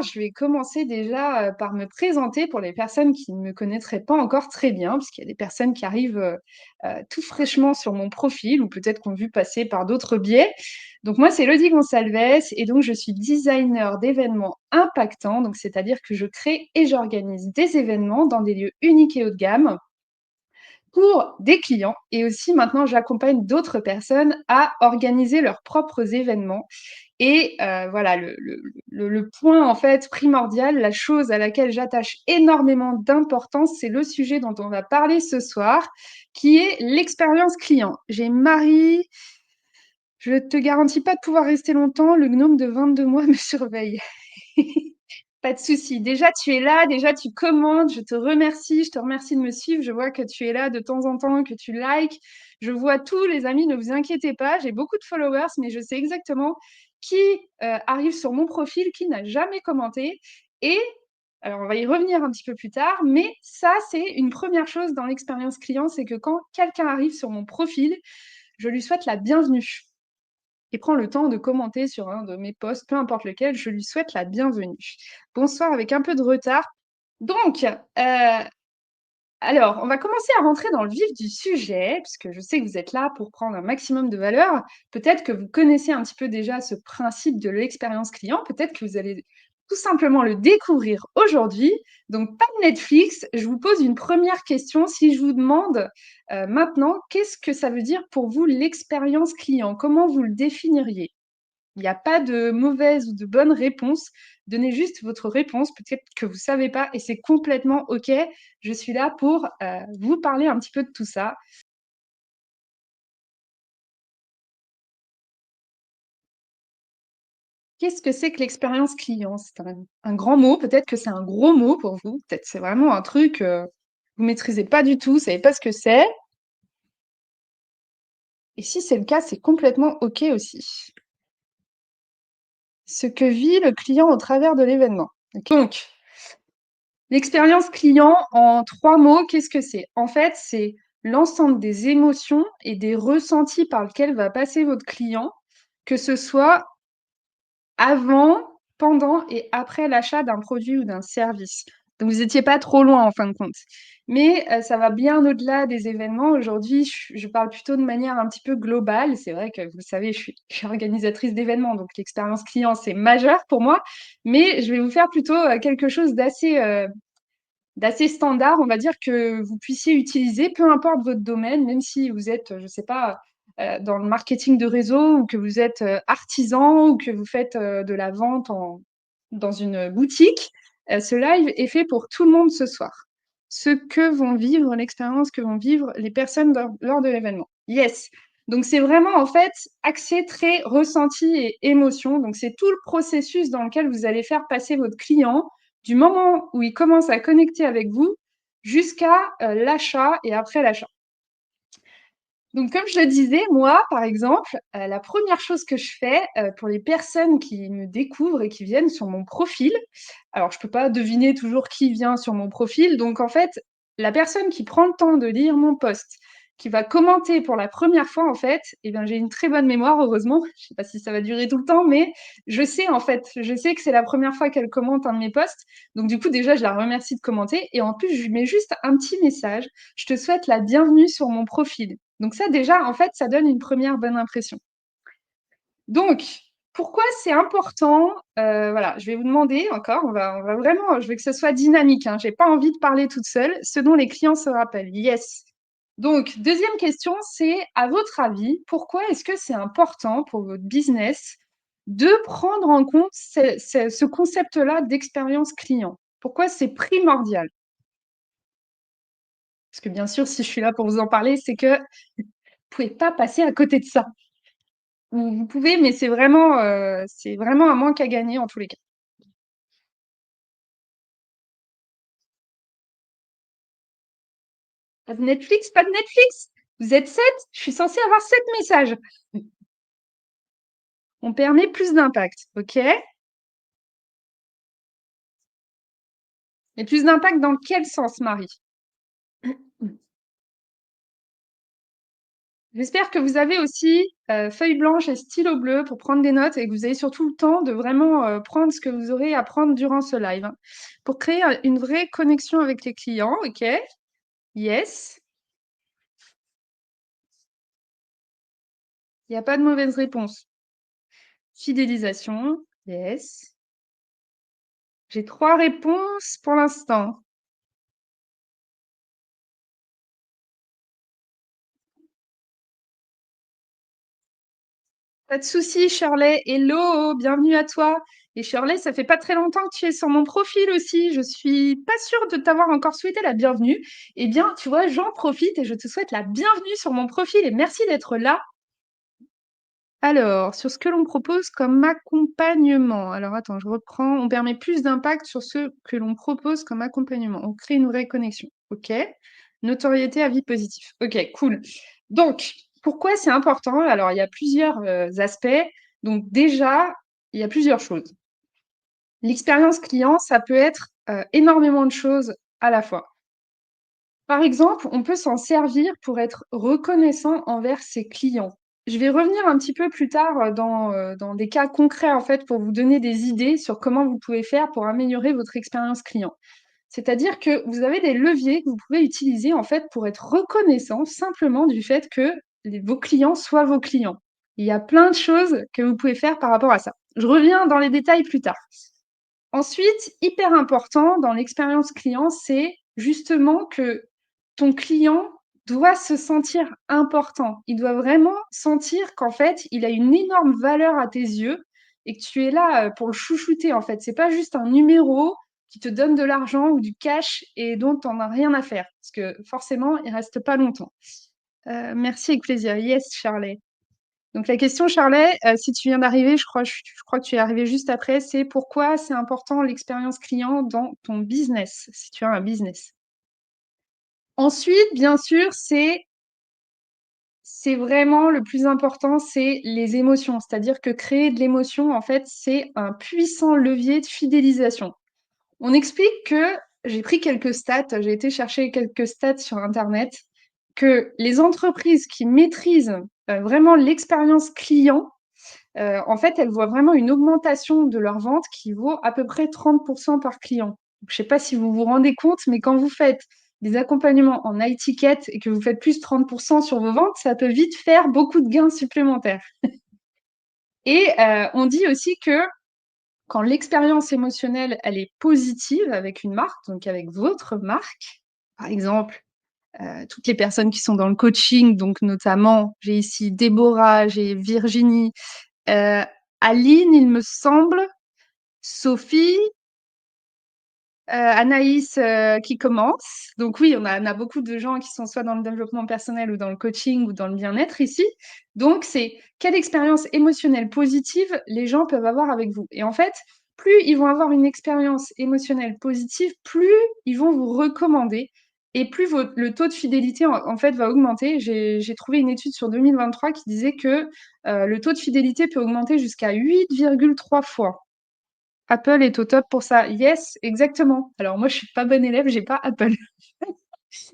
je vais commencer déjà par me présenter pour les personnes qui ne me connaîtraient pas encore très bien, parce qu'il y a des personnes qui arrivent tout fraîchement sur mon profil ou peut-être qu'on vu passer par d'autres biais. Donc moi, c'est Elodie Gonçalves et donc je suis designer d'événements impactants, donc c'est-à-dire que je crée et j'organise des événements dans des lieux uniques et haut de gamme pour des clients et aussi maintenant j'accompagne d'autres personnes à organiser leurs propres événements. Et voilà, le point en fait primordial, la chose à laquelle j'attache énormément d'importance, c'est le sujet dont on va parler ce soir, qui est l'expérience client. J'ai Marie, je te garantis pas de pouvoir rester longtemps, le gnome de 22 mois me surveille. Pas de souci. Déjà, tu es là, déjà, tu commandes. Je te remercie. Je te remercie de me suivre. Je vois que tu es là de temps en temps, que tu likes. Je vois tous les amis, ne vous inquiétez pas. J'ai beaucoup de followers, mais je sais exactement qui arrive sur mon profil, qui n'a jamais commenté. Et alors, on va y revenir un petit peu plus tard, mais ça, c'est une première chose dans l'expérience client, c'est que quand quelqu'un arrive sur mon profil, je lui souhaite la bienvenue et prend le temps de commenter sur un de mes posts, peu importe lequel, je lui souhaite la bienvenue. Bonsoir avec un peu de retard. Donc, alors, on va commencer à rentrer dans le vif du sujet, puisque je sais que vous êtes là pour prendre un maximum de valeur. Peut-être que vous connaissez un petit peu déjà ce principe de l'expérience client, peut-être que vous allez tout simplement le découvrir aujourd'hui. Donc, pas de Netflix, je vous pose une première question. Si je vous demande maintenant, qu'est-ce que ça veut dire pour vous l'expérience client? Comment vous le définiriez? Il n'y a pas de mauvaise ou de bonne réponse. Donnez juste votre réponse. Peut-être que vous ne savez pas et c'est complètement OK. Je suis là pour vous parler un petit peu de tout ça. Qu'est-ce que c'est que l'expérience client? C'est un grand mot. Peut-être que c'est un gros mot pour vous. Peut-être c'est vraiment un truc vous maîtrisez pas du tout, vous savez pas ce que c'est. Et si c'est le cas, c'est complètement OK aussi. Ce que vit le client au travers de l'événement. Ok. Donc, l'expérience client, en 3 mots, qu'est-ce que c'est? En fait, c'est l'ensemble des émotions et des ressentis par lesquels va passer votre client, que ce soit avant, pendant et après l'achat d'un produit ou d'un service. Donc vous étiez pas trop loin en fin de compte. Mais ça va bien au-delà des événements. Aujourd'hui, je parle plutôt de manière un petit peu globale. C'est vrai que vous savez, je suis organisatrice d'événements, donc l'expérience client, c'est majeur pour moi. Mais je vais vous faire plutôt quelque chose d'assez standard, on va dire, que vous puissiez utiliser, peu importe votre domaine, même si vous êtes, je ne sais pas, dans le marketing de réseau ou que vous êtes artisan ou que vous faites de la vente dans une boutique. Ce live est fait pour tout le monde ce soir. Ce que vont vivre, l'expérience que vont vivre les personnes lors de l'événement. Yes. Donc c'est vraiment en fait axé très ressenti et émotion. Donc c'est tout le processus dans lequel vous allez faire passer votre client du moment où il commence à connecter avec vous jusqu'à l'achat et après l'achat. Donc, comme je le disais, moi, par exemple, la première chose que je fais pour les personnes qui me découvrent et qui viennent sur mon profil, alors je ne peux pas deviner toujours qui vient sur mon profil, donc en fait, la personne qui prend le temps de lire mon post, qui va commenter pour la première fois, en fait, eh bien, j'ai une très bonne mémoire, heureusement. Je ne sais pas si ça va durer tout le temps, mais je sais, en fait, je sais que c'est la première fois qu'elle commente un de mes posts. Donc, du coup, déjà, je la remercie de commenter. Et en plus, je lui mets juste un petit message. Je te souhaite la bienvenue sur mon profil. Donc ça, déjà, en fait, ça donne une première bonne impression. Donc, pourquoi c'est important? Voilà, je vais vous demander encore, on va vraiment, je veux que ce soit dynamique, hein, je n'ai pas envie de parler toute seule, ce dont les clients se rappellent. Yes. Donc, deuxième question, c'est à votre avis, pourquoi est-ce que c'est important pour votre business de prendre en compte ce concept-là d'expérience client? Pourquoi c'est primordial? Parce que bien sûr, si je suis là pour vous en parler, c'est que vous ne pouvez pas passer à côté de ça. Vous pouvez, mais c'est vraiment un manque à gagner en tous les cas. Pas de Netflix, pas de Netflix. Vous êtes 7, je suis censée avoir 7 messages. On permet plus d'impact, ok? Et plus d'impact dans quel sens, Marie? J'espère que vous avez aussi feuille blanche et stylo bleu pour prendre des notes et que vous avez surtout le temps de vraiment prendre ce que vous aurez à prendre durant ce live, hein. Pour créer une vraie connexion avec les clients, ok? Yes. Il n'y a pas de mauvaise réponse. Fidélisation, yes. J'ai 3 réponses pour l'instant. Pas de souci, Shirley. Hello, bienvenue à toi. Et Shirley, ça fait pas très longtemps que tu es sur mon profil aussi. Je suis pas sûre de t'avoir encore souhaité la bienvenue. Eh bien, tu vois, j'en profite et je te souhaite la bienvenue sur mon profil et merci d'être là. Alors, sur ce que l'on propose comme accompagnement. Alors, attends, je reprends. On permet plus d'impact sur ce que l'on propose comme accompagnement. On crée une vraie connexion. OK. Notoriété, avis positif. OK, cool. Donc, pourquoi c'est important? Alors, il y a plusieurs aspects. Donc, déjà, il y a plusieurs choses. L'expérience client, ça peut être énormément de choses à la fois. Par exemple, on peut s'en servir pour être reconnaissant envers ses clients. Je vais revenir un petit peu plus tard dans des cas concrets, en fait, pour vous donner des idées sur comment vous pouvez faire pour améliorer votre expérience client. C'est-à-dire que vous avez des leviers que vous pouvez utiliser, en fait, pour être reconnaissant simplement du fait que vos clients soient vos clients. Il y a plein de choses que vous pouvez faire par rapport à ça. Je reviens dans les détails plus tard. Ensuite, hyper important dans l'expérience client, c'est justement que ton client doit se sentir important. Il doit vraiment sentir qu'en fait, il a une énorme valeur à tes yeux et que tu es là pour le chouchouter, en fait. C'est pas juste un numéro qui te donne de l'argent ou du cash et dont tu n'en as rien à faire. Parce que forcément, il reste pas longtemps. Merci avec plaisir. Yes, Charlet. Donc la question, Charlet, si tu viens d'arriver, je crois que tu es arrivé juste après, c'est pourquoi c'est important l'expérience client dans ton business, si tu as un business. Ensuite, bien sûr, c'est vraiment le plus important, c'est les émotions. C'est-à-dire que créer de l'émotion, en fait, c'est un puissant levier de fidélisation. On explique que, j'ai pris quelques stats, j'ai été chercher quelques stats sur Internet, que les entreprises qui maîtrisent vraiment l'expérience client, en fait, elles voient vraiment une augmentation de leur vente qui vaut à peu près 30% par client. Je ne sais pas si vous vous rendez compte, mais quand vous faites des accompagnements en high ticket et que vous faites plus 30% sur vos ventes, ça peut vite faire beaucoup de gains supplémentaires. Et on dit aussi que quand l'expérience émotionnelle, elle est positive avec une marque, donc avec votre marque, par exemple, toutes les personnes qui sont dans le coaching, donc notamment, j'ai ici Déborah, j'ai Virginie, Aline, il me semble, Sophie, Anaïs qui commence. Donc oui, on a beaucoup de gens qui sont soit dans le développement personnel ou dans le coaching ou dans le bien-être ici. Donc c'est quelle expérience émotionnelle positive les gens peuvent avoir avec vous. Et en fait, plus ils vont avoir une expérience émotionnelle positive, plus ils vont vous recommander et plus le taux de fidélité en fait va augmenter. J'ai trouvé une étude sur 2023 qui disait que le taux de fidélité peut augmenter jusqu'à 8,3 fois. Apple est au top pour ça. Yes, exactement. Alors moi, je suis pas bonne élève, j'ai pas Apple,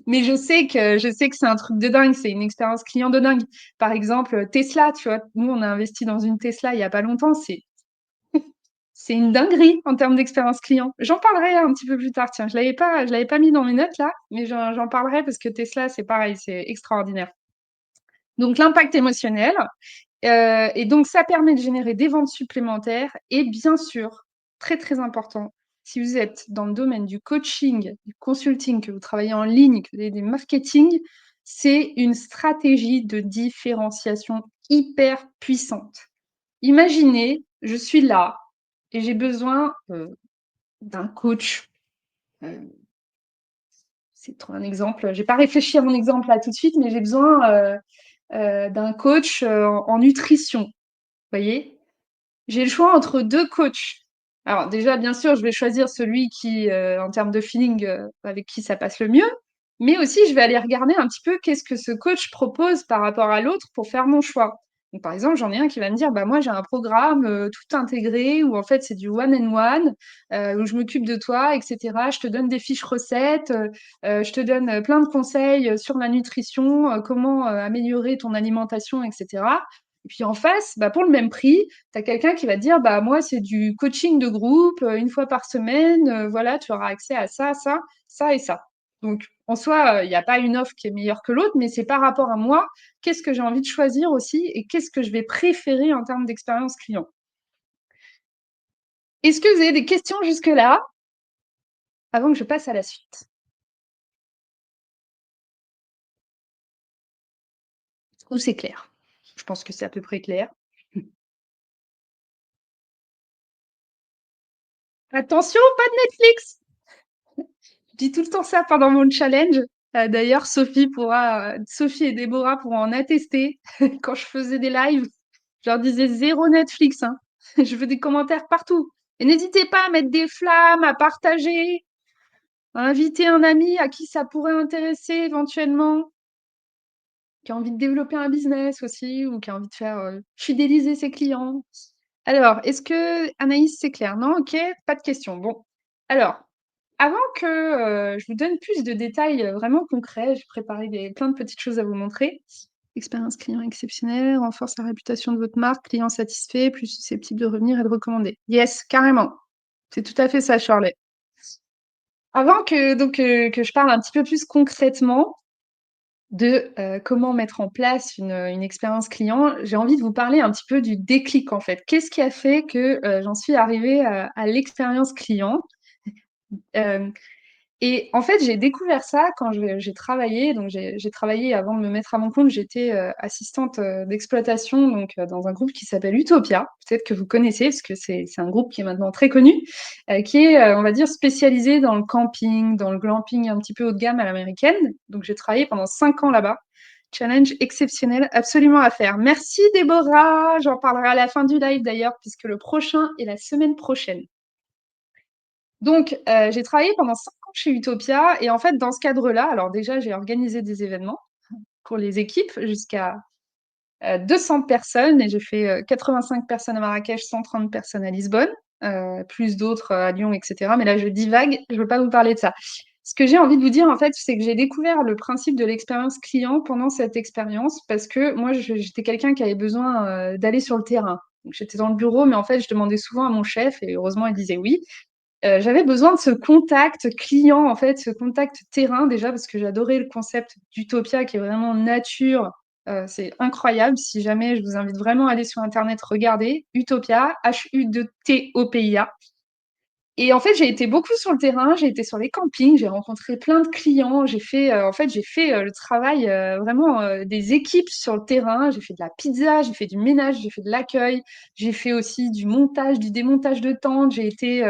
mais je sais que c'est un truc de dingue, c'est une expérience client de dingue. Par exemple, Tesla, tu vois, nous on a investi dans une Tesla il y a pas longtemps, c'est une dinguerie en termes d'expérience client. J'en parlerai un petit peu plus tard. Tiens, je l'avais pas mis dans mes notes là, mais j'en parlerai parce que Tesla, c'est pareil, c'est extraordinaire. Donc l'impact émotionnel. Et donc, ça permet de générer des ventes supplémentaires. Et bien sûr, très très important, si vous êtes dans le domaine du coaching, du consulting, que vous travaillez en ligne, que vous avez des marketing, c'est une stratégie de différenciation hyper puissante. Imaginez, je suis là et j'ai besoin d'un coach. Euh, c'est trop un exemple. Je n'ai pas réfléchi à mon exemple là tout de suite, mais j'ai besoin d'un coach en nutrition. Vous voyez? J'ai le choix entre 2 coachs. Alors déjà, bien sûr, je vais choisir celui qui, en termes de feeling, avec qui ça passe le mieux, mais aussi je vais aller regarder un petit peu qu'est-ce que ce coach propose par rapport à l'autre pour faire mon choix. Donc, par exemple, j'en ai un qui va me dire, bah, moi, j'ai un programme tout intégré où en fait, c'est du one-on-one, où je m'occupe de toi, etc. Je te donne des fiches recettes, je te donne plein de conseils sur la nutrition, comment améliorer ton alimentation, etc. Et puis en face, bah, pour le même prix, tu as quelqu'un qui va te dire, bah, moi, c'est du coaching de groupe, une fois par semaine, voilà, tu auras accès à ça, ça et ça. Donc, en soi, il n'y a pas une offre qui est meilleure que l'autre, mais c'est par rapport à moi, qu'est-ce que j'ai envie de choisir aussi et qu'est-ce que je vais préférer en termes d'expérience client. Est-ce que vous avez des questions jusque-là avant que je passe à la suite? Ou c'est clair? Je pense que c'est à peu près clair. Attention, pas de Netflix! Je dis tout le temps ça pendant mon challenge. D'ailleurs, Sophie et Déborah pourront en attester. Quand je faisais des lives, je leur disais zéro Netflix, hein. Je veux des commentaires partout. Et n'hésitez pas à mettre des flammes, à partager, à inviter un ami à qui ça pourrait intéresser éventuellement, qui a envie de développer un business aussi ou qui a envie de faire fidéliser ses clients. Alors, est-ce que Anaïs, c'est clair? Non, ok, pas de questions. Bon, alors, avant que je vous donne plus de détails vraiment concrets, j'ai préparé plein de petites choses à vous montrer. Expérience client exceptionnelle, renforce la réputation de votre marque, client satisfait, plus susceptible de revenir et de recommander. Yes, carrément. C'est tout à fait ça, Charlotte. Avant que je parle un petit peu plus concrètement de comment mettre en place une expérience client, j'ai envie de vous parler un petit peu du déclic en fait. Qu'est-ce qui a fait que j'en suis arrivée à l'expérience client? Euh, et en fait, j'ai découvert ça quand j'ai travaillé. Donc, j'ai travaillé avant de me mettre à mon compte. J'étais assistante d'exploitation donc dans un groupe qui s'appelle Utopia. Peut-être que vous connaissez parce que c'est un groupe qui est maintenant très connu, qui est, on va dire, spécialisé dans le camping, dans le glamping un petit peu haut de gamme à l'américaine. Donc, j'ai travaillé pendant 5 ans là-bas. Challenge exceptionnel, absolument à faire. Merci Déborah. J'en parlerai à la fin du live d'ailleurs, puisque le prochain est la semaine prochaine. Donc, j'ai travaillé pendant 5 ans chez Utopia et en fait, dans ce cadre-là, alors déjà, j'ai organisé des événements pour les équipes jusqu'à 200 personnes et j'ai fait 85 personnes à Marrakech, 130 personnes à Lisbonne, plus d'autres à Lyon, etc. Mais là, je divague, je ne veux pas vous parler de ça. Ce que j'ai envie de vous dire, en fait, c'est que j'ai découvert le principe de l'expérience client pendant cette expérience parce que moi, j'étais quelqu'un qui avait besoin d'aller sur le terrain. Donc, j'étais dans le bureau, mais en fait, je demandais souvent à mon chef et heureusement, il disait oui. J'avais besoin de ce contact client, en fait, ce contact terrain déjà, parce que j'adorais le concept d'Utopia qui est vraiment nature. C'est incroyable. Si jamais je vous invite vraiment à aller sur Internet, regarder Utopia, H-U-T-O-P-I-A. Et en fait, j'ai été beaucoup sur le terrain, j'ai été sur les campings, j'ai rencontré plein de clients, j'ai fait le travail vraiment des équipes sur le terrain, j'ai fait de la pizza, j'ai fait du ménage, j'ai fait de l'accueil, j'ai fait aussi du montage, du démontage de tentes, j'ai été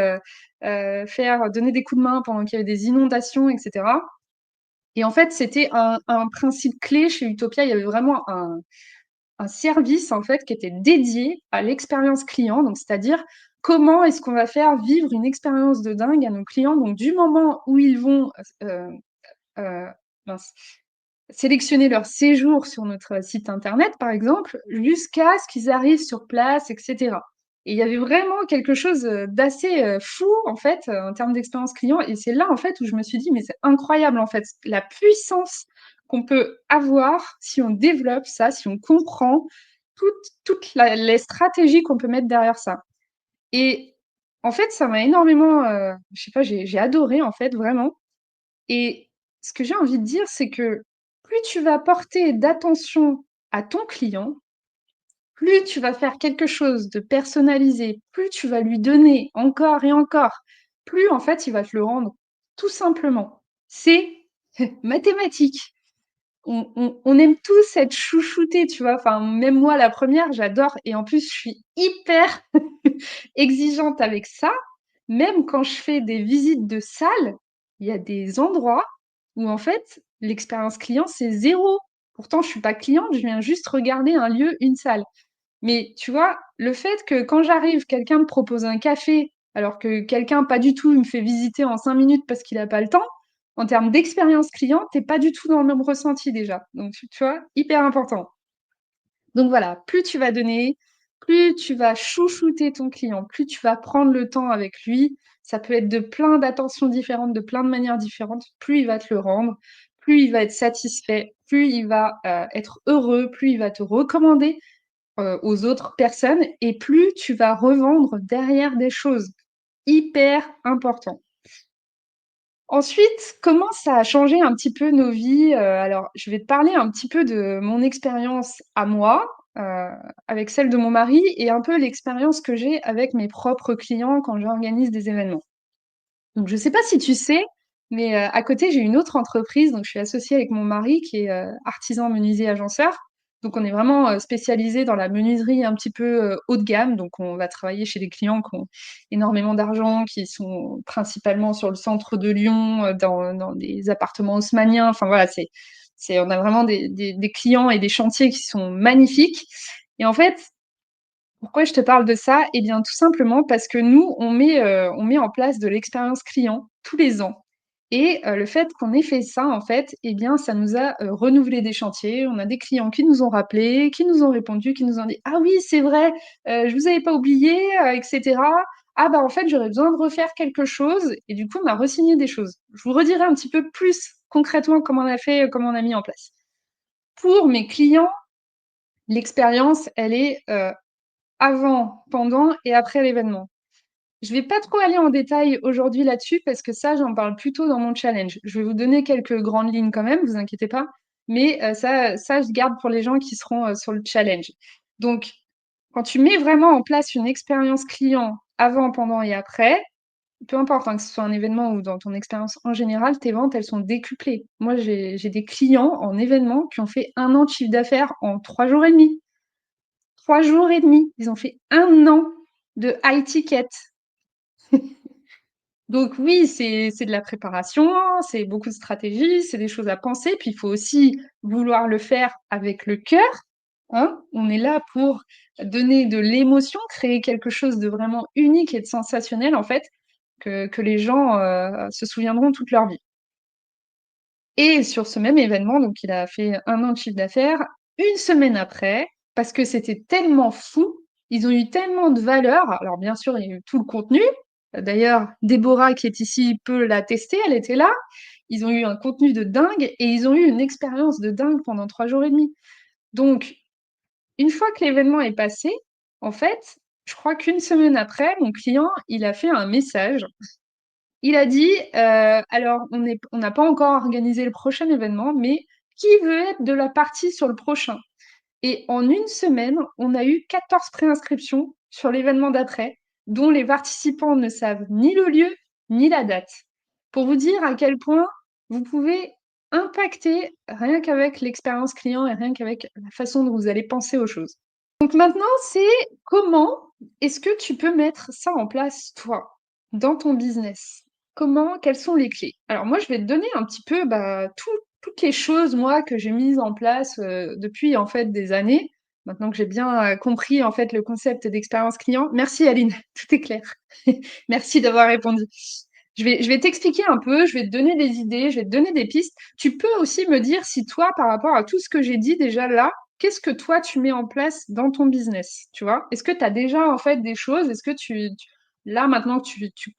donner des coups de main pendant qu'il y avait des inondations, etc. Et en fait, c'était un principe clé chez Utopia, il y avait vraiment un service en fait qui était dédié à l'expérience client, donc c'est-à-dire comment est-ce qu'on va faire vivre une expérience de dingue à nos clients, donc du moment où ils vont euh, euh, mince, sélectionner leur séjour sur notre site internet par exemple, jusqu'à ce qu'ils arrivent sur place, etc. Et il y avait vraiment quelque chose d'assez fou en fait en termes d'expérience client, et c'est là en fait où je me suis dit mais c'est incroyable en fait la puissance qu'on peut avoir si on développe ça, si on comprend les stratégies qu'on peut mettre derrière ça. Et en fait, ça m'a énormément, je sais pas, j'ai adoré en fait, vraiment. Et ce que j'ai envie de dire, c'est que plus tu vas porter d'attention à ton client, plus tu vas faire quelque chose de personnalisé, plus tu vas lui donner encore et encore, plus en fait il va te le rendre. Tout simplement. C'est mathématique. On aime tous être chouchoutés, tu vois. Enfin, même moi, la première, j'adore. Et en plus, je suis hyper exigeante avec ça. Même quand je fais des visites de salle, il y a des endroits où, en fait, l'expérience client, c'est zéro. Pourtant, je suis pas cliente, je viens juste regarder un lieu, une salle. Mais tu vois, le fait que quand j'arrive, quelqu'un me propose un café, alors que quelqu'un, pas du tout, il me fait visiter en 5 minutes parce qu'il n'a pas le temps, en termes d'expérience client, t'es pas du tout dans le même ressenti déjà. Donc, tu vois, hyper important. Donc voilà, plus tu vas donner, plus tu vas chouchouter ton client, plus tu vas prendre le temps avec lui. Ça peut être de plein d'attentions différentes, de plein de manières différentes. Plus il va te le rendre, plus il va être satisfait, plus il va être heureux, plus il va te recommander aux autres personnes et plus tu vas revendre derrière des choses hyper importantes. Ensuite, comment ça a changé un petit peu nos vies? Alors, je vais te parler un petit peu de mon expérience à moi, avec celle de mon mari et un peu l'expérience que j'ai avec mes propres clients quand j'organise des événements. Donc je sais pas si tu sais, mais à côté, j'ai une autre entreprise, donc je suis associée avec mon mari qui est, artisan menuisier agenceur. Donc on est vraiment, spécialisés dans la menuiserie un petit peu, haut de gamme. Donc on va travailler chez des clients qui ont énormément d'argent, qui sont principalement sur le centre de Lyon, dans des appartements haussmanniens. Enfin voilà, c'est on a vraiment des clients et des chantiers qui sont magnifiques et en fait, pourquoi je te parle de ça? Eh bien, tout simplement parce que nous, on met en place de l'expérience client tous les ans et le fait qu'on ait fait ça, en fait, eh bien, ça nous a, renouvelé des chantiers. On a des clients qui nous ont rappelés, qui nous ont répondu, qui nous ont dit: «Ah oui, c'est vrai, je vous avais pas oublié, et cetera. Ah bah, en fait, j'aurais besoin de refaire quelque chose» et du coup, on a re-signé des choses. Je vous redirai un petit peu plus concrètement comment on a fait, comment on a mis en place. Pour mes clients, l'expérience, elle est, avant, pendant et après l'événement. Je vais pas trop aller en détail aujourd'hui là-dessus parce que ça, j'en parle plutôt dans mon challenge. Je vais vous donner quelques grandes lignes quand même, vous inquiétez pas, mais ça, je garde pour les gens qui seront sur le challenge. Donc, quand tu mets vraiment en place une expérience client avant, pendant et après, peu importe hein, que ce soit un événement ou dans ton expérience en général, tes ventes, elles sont décuplées. Moi, j'ai des clients en événement qui ont fait 1 an de chiffre d'affaires en 3 jours et demi. 3 jours et demi. Ils ont fait 1 an de high ticket. Donc oui, c'est de la préparation, c'est beaucoup de stratégie, c'est des choses à penser, puis il faut aussi vouloir le faire avec le cœur, hein. On est là pour donner de l'émotion, créer quelque chose de vraiment unique et de sensationnel, en fait, que les gens, se souviendront toute leur vie. Et sur ce même événement, donc il a fait 1 an de chiffre d'affaires, 1 semaine après, parce que c'était tellement fou, ils ont eu tellement de valeur. Alors bien sûr, il y a eu tout le contenu. D'ailleurs, Déborah qui est ici peut l'attester, elle était là. Ils ont eu un contenu de dingue et ils ont eu une expérience de dingue pendant 3 jours et demi. Donc, une fois que l'événement est passé, en fait, je crois qu'1 semaine après, mon client, il a fait un message il a dit, «Alors on n'a pas encore organisé le prochain événement, mais qui veut être de la partie sur le prochain?» Et en 1 semaine, on a eu 14 préinscriptions sur l'événement d'après, dont les participants ne savent ni le lieu, ni la date. Pour vous dire à quel point vous pouvez impacter rien qu'avec l'expérience client et rien qu'avec la façon dont vous allez penser aux choses. Donc maintenant, c'est comment est-ce que tu peux mettre ça en place, toi, dans ton business? Comment quelles sont les clés? Alors moi, je vais te donner un petit peu, bah, toutes les choses, moi, que j'ai mises en place, depuis, en fait, des années. Maintenant que j'ai bien, compris, en fait, le concept d'expérience client. Merci Aline, tout est clair. Merci d'avoir répondu. Je vais t'expliquer un peu, je vais te donner des idées, je vais te donner des pistes. Tu peux aussi me dire si toi, par rapport à tout ce que j'ai dit déjà là, qu'est-ce que toi tu mets en place dans ton business, tu vois? Est-ce que tu as déjà en fait des choses? Est-ce que là maintenant que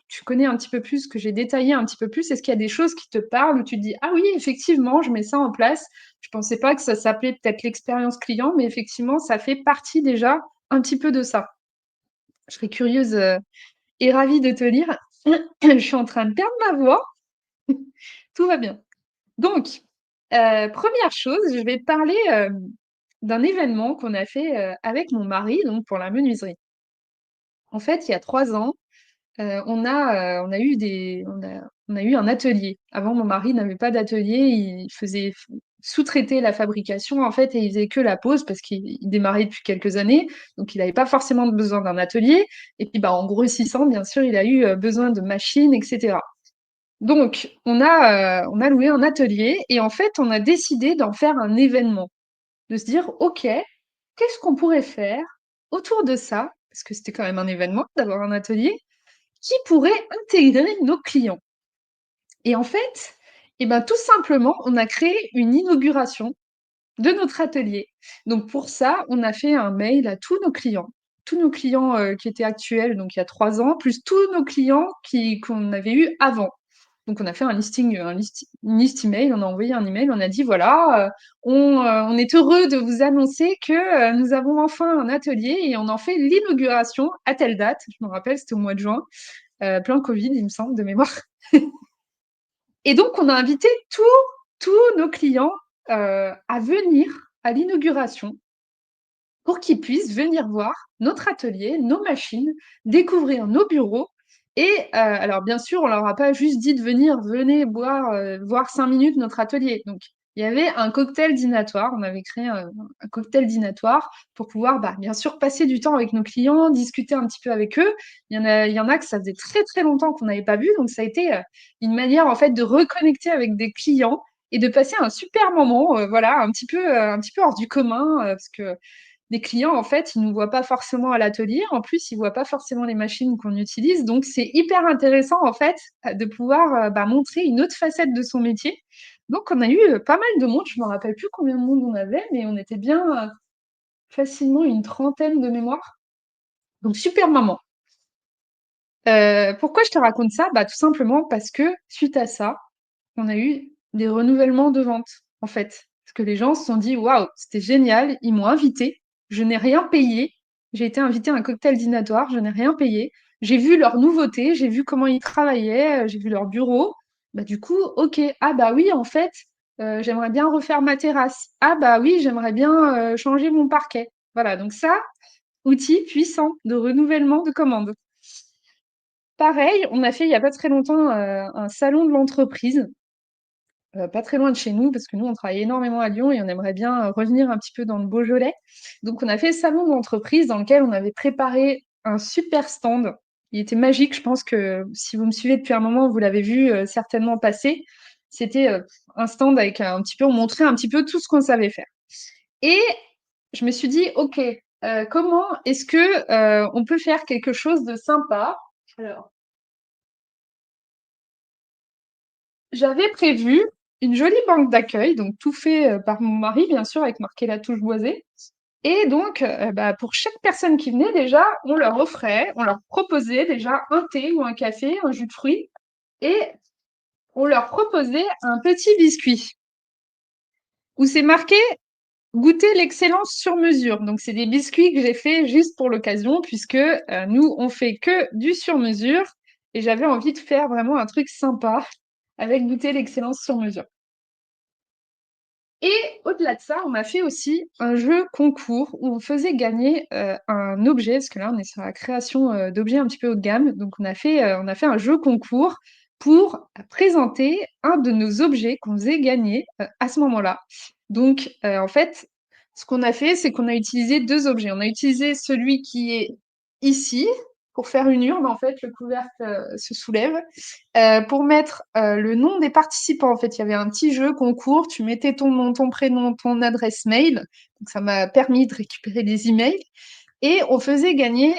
tu connais un petit peu plus, que j'ai détaillé un petit peu plus, est-ce qu'il y a des choses qui te parlent où tu te dis: «Ah oui, effectivement, je mets ça en place. Je pensais pas que ça s'appelait peut-être l'expérience client, mais effectivement, ça fait partie déjà un petit peu de ça». Je serais curieuse, et ravie de te lire. Je suis en train de perdre ma voix. Tout va bien. Donc, 1re chose, je vais te parler, d'un événement qu'on a fait, avec mon mari, donc pour la menuiserie. En fait, il y a 3 ans, on a eu on a eu un atelier. Avant, mon mari n'avait pas d'atelier, il faisait sous-traiter la fabrication, en fait et il faisait que la pose parce qu'il démarrait depuis quelques années, donc il n'avait pas forcément besoin d'un atelier et puis, bah, en grossissant, bien sûr, il a eu, besoin de machines et cetera. Donc on a loué un atelier et en fait, on a décidé d'en faire un événement. De se dire: «OK, qu'est-ce qu'on pourrait faire autour de ça?» parce que c'était quand même un événement d'avoir un atelier, qui pourrait intégrer nos clients. Et en fait, et ben, tout simplement, on a créé une inauguration de notre atelier. Donc pour ça, on a fait un mail à tous nos clients qui étaient actuels, donc il y a 3 ans, plus tous nos clients qu'on avait eu avant. Donc on a fait une liste email, on a envoyé un email, on a dit voilà, on est heureux de vous annoncer que nous avons enfin un atelier et on en fait l'inauguration à telle date. Je me rappelle, c'était au mois de juin, plein Covid, il me semble, de mémoire. Et donc on a invité tous nos clients à venir à l'inauguration pour qu'ils puissent venir voir notre atelier, nos machines, découvrir nos bureaux. Et alors, bien sûr, on leur a pas juste dit de venir, venez boire, voir 5 minutes notre atelier. Donc, il y avait un cocktail dînatoire. On avait créé un cocktail dînatoire pour pouvoir, bah, bien sûr, passer du temps avec nos clients, discuter un petit peu avec eux. Il y en a que ça faisait très, très longtemps qu'on n'avait pas vu. Donc, ça a été une manière, en fait, de reconnecter avec des clients et de passer un super moment, voilà, un petit peu hors du commun, parce que les clients, en fait, ils ne nous voient pas forcément à l'atelier. En plus, ils ne voient pas forcément les machines qu'on utilise. Donc, c'est hyper intéressant, en fait, de pouvoir bah, montrer une autre facette de son métier. Donc, on a eu pas mal de monde. Je ne me rappelle plus combien de monde on avait, mais on était bien facilement une trentaine de mémoire. Donc, super maman. Pourquoi je te raconte ça? Bah, tout simplement parce que, suite à ça, on a eu des renouvellements de vente, en fait. Parce que les gens se sont dit, waouh, c'était génial, ils m'ont invité, je n'ai rien payé. J'ai été invitée à un cocktail dînatoire, je n'ai rien payé. J'ai vu leurs nouveautés, j'ai vu comment ils travaillaient, j'ai vu leur bureau. Bah, du coup, ok, ah bah oui, en fait, j'aimerais bien refaire ma terrasse. Ah bah oui, j'aimerais bien changer mon parquet. Voilà, donc ça, outil puissant de renouvellement de commandes. Pareil, on a fait il n'y a pas très longtemps un salon de l'entreprise pas très loin de chez nous, parce que nous, on travaille énormément à Lyon et on aimerait bien revenir un petit peu dans le Beaujolais. Donc, on a fait le salon d'entreprise dans lequel on avait préparé un super stand. Il était magique. Je pense que si vous me suivez depuis un moment, vous l'avez vu certainement passer. C'était un stand avec un petit peu, on montrait un petit peu tout ce qu'on savait faire. Et je me suis dit, OK, comment est-ce que on peut faire quelque chose de sympa? Alors, j'avais prévu une jolie banque d'accueil, donc tout fait par mon mari, bien sûr, avec marqué la touche boisée. Et donc, bah, pour chaque personne qui venait, déjà, on leur proposait déjà un thé ou un café, un jus de fruits, et on leur proposait un petit biscuit où c'est marqué goûter l'excellence sur mesure. Donc, c'est des biscuits que j'ai fait juste pour l'occasion, puisque nous, on fait que du sur mesure, et j'avais envie de faire vraiment un truc sympa avec goûter l'excellence sur mesure. Et au-delà de ça, on a fait aussi un jeu concours où on faisait gagner un objet, parce que là, on est sur la création d'objets un petit peu haut de gamme. Donc, on a fait un jeu concours pour présenter un de nos objets qu'on faisait gagner à ce moment-là. Donc, en fait, ce qu'on a fait, c'est qu'on a utilisé deux objets. On a utilisé celui qui est ici pour faire une urne. En fait, le couvercle se soulève pour mettre le nom des participants. En fait, il y avait un petit jeu concours, tu mettais ton nom, ton prénom, ton adresse mail. Donc, ça m'a permis de récupérer des emails. Et on faisait gagner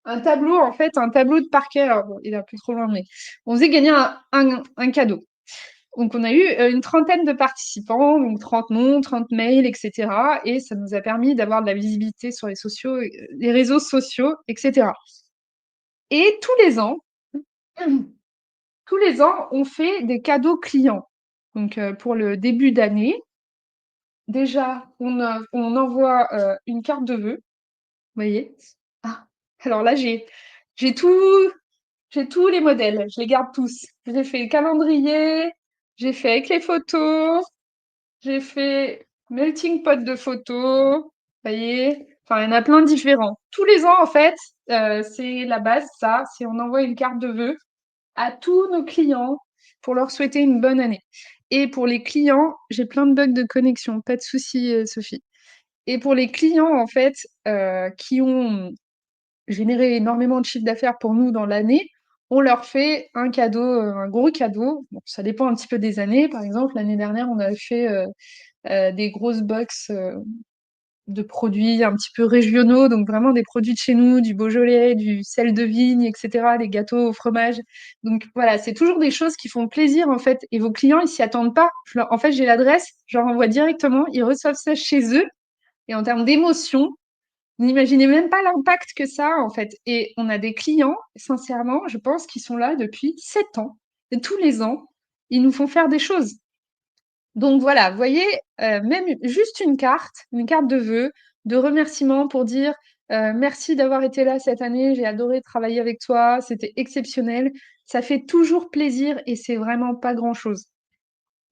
un tableau, en fait, un tableau de parquet. Alors, bon, il est un peu trop loin, mais on faisait gagner un cadeau. Donc, on a eu une trentaine de participants, donc 30 noms, 30 mails, etc. Et ça nous a permis d'avoir de la visibilité sur les réseaux sociaux, etc. Et tous les ans, on fait des cadeaux clients. Donc, pour le début d'année, déjà, on envoie une carte de vœux. Vous voyez? Ah, alors là, j'ai tout, j'ai tous les modèles. Je les garde tous. J'ai fait le calendrier, j'ai fait avec les photos, j'ai fait melting pot de photos. Vous voyez? Enfin, il y en a plein de différents. Tous les ans, en fait, c'est la base, ça. C'est on envoie une carte de vœux à tous nos clients pour leur souhaiter une bonne année. Et pour les clients, j'ai plein de bugs de connexion, pas de souci, Sophie. Et pour les clients, en fait, qui ont généré énormément de chiffre d'affaires pour nous dans l'année, on leur fait un cadeau, un gros cadeau. Bon, ça dépend un petit peu des années. Par exemple, l'année dernière, on avait fait des grosses box. de produits un petit peu régionaux, donc vraiment des produits de chez nous, du Beaujolais, du sel de vigne, etc., des gâteaux au fromage. Donc voilà, c'est toujours des choses qui font plaisir en fait. Et vos clients, ils s'y attendent pas. En fait, j'ai l'adresse, je leur envoie directement, ils reçoivent ça chez eux. Et en termes d'émotion, vous n'imaginez même pas l'impact que ça a en fait. Et on a des clients, sincèrement, je pense, qui sont là depuis 7 ans. Et tous les ans, ils nous font faire des choses. Donc voilà, vous voyez, même juste une carte de vœux, de remerciement pour dire merci d'avoir été là cette année, j'ai adoré travailler avec toi, c'était exceptionnel. Ça fait toujours plaisir et c'est vraiment pas grand-chose.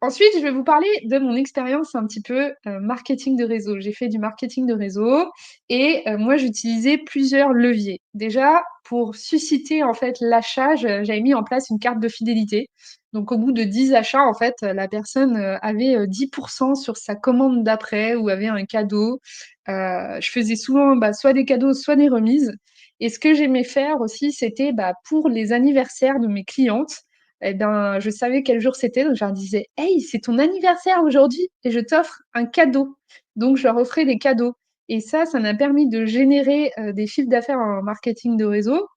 Ensuite, je vais vous parler de mon expérience un petit peu marketing de réseau. J'ai fait du marketing de réseau et moi, j'utilisais plusieurs leviers. Déjà, pour susciter en fait l'achat, j'avais mis en place une carte de fidélité. Donc, au bout de 10 achats, en fait, la personne avait 10% sur sa commande d'après ou avait un cadeau. Je faisais souvent soit des cadeaux, soit des remises. Et ce que j'aimais faire aussi, c'était pour les anniversaires de mes clientes eh ben, je savais quel jour c'était, donc je leur disais, hey, c'est ton anniversaire aujourd'hui et je t'offre un cadeau. Donc, je leur offrais des cadeaux. Et ça m'a permis de générer des chiffres d'affaires en marketing de réseau,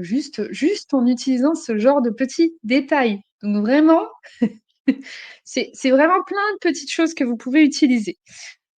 juste en utilisant ce genre de petits détails. Donc, vraiment, c'est vraiment plein de petites choses que vous pouvez utiliser.